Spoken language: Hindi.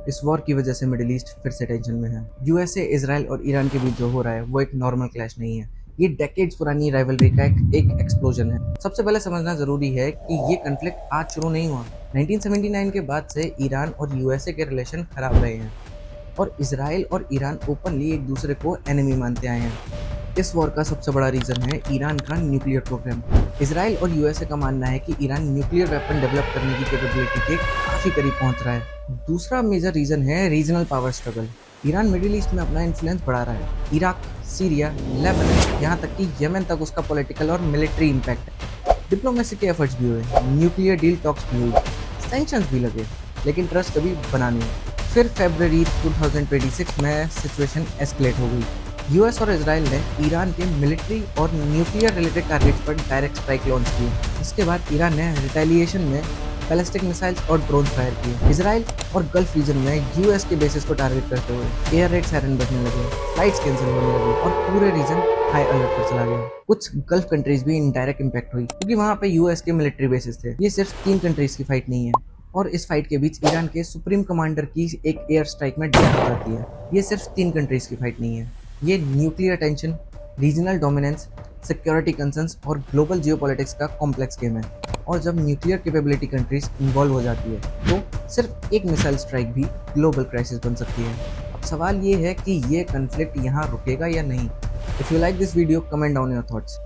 इस वॉर की वजह से मिडिल ईस्ट फिर से टेंशन में है। यूएसए, इजराइल और ईरान के बीच जो हो रहा है वो एक नॉर्मल क्लैश नहीं है, ये डेकेड्स पुरानी राइवलरी का एक एक्सप्लोजन है। सबसे पहले समझना जरूरी है कि ये कॉन्फ्लिक्ट आज शुरू नहीं हुआ। 1979 के बाद से ईरान और यूएसए के रिलेशन खराब रहे हैं और इजराइल और ईरान ओपनली एक दूसरे को एनिमी मानते आए हैं। इस वॉर का सबसे बड़ा रीजन है ईरान का न्यूक्लियर प्रोग्राम। इजराइल और यूएसए का मानना है कि ईरान न्यूक्लियर वेपन डेवलप करने की कैपेबिलिटी के काफी करीब पहुंच रहा है। दूसरा मेजर रीजन है regional power struggle. Iran middle east में अपना इन्फ्लुएंस बढ़ा रहा है। इराक, सीरिया, लेबनान, यहाँ तक कि यमन तक उसका पॉलिटिकल और मिलिट्री इम्पैक्ट है। डिप्लोमेसी के एफर्ट्स भी हुए, न्यूक्लियर डील टॉक्स भी हुई, सैंक्शंस भी लगे, लेकिन ट्रस्ट कभी बना नहीं। फिर फरवरी 2026 में सिचुएशन एस्केलेट हो गई। यूएस और इजराइल ने ईरान के मिलिट्री और न्यूक्लियर रिलेटेड टारगेट्स पर डायरेक्ट स्ट्राइक लॉन्च की। इसके बाद ईरान ने रिटेलिएशन में बैलिस्टिक मिसाइल्स और ड्रोन फायर किए। इजराइल और गल्फ रीजन में यूएस के बेसिस को टारगेट करते हुए एयर रेड सायरन बजने लगे, फ्लाइट्स कैंसिल होने लगी और पूरे रीजन हाई अलर्ट पर चला गया। कुछ गल्फ कंट्रीज भी इनडायरेक्ट इम्पैक्ट हुई क्योंकि वहाँ पे यूएस के मिलिट्री बेसिस थे। ये सिर्फ 3 कंट्रीज की फाइट नहीं है और इस फाइट के बीच ईरान के सुप्रीम कमांडर की एक एयर स्ट्राइक में डेथ हो जाती है। ये सिर्फ 3 कंट्रीज की फाइट नहीं है, ये nuclear tension, regional dominance, security concerns और ग्लोबल जियोपॉलिटिक्स का कॉम्प्लेक्स गेम है। और जब न्यूक्लियर कैपेबिलिटी कंट्रीज इन्वॉल्व हो जाती है तो सिर्फ एक मिसाइल स्ट्राइक भी ग्लोबल क्राइसिस बन सकती है। अब सवाल ये है कि ये कन्फ्लिक्ट यहाँ रुकेगा या नहीं। If you like this video, comment down your thoughts.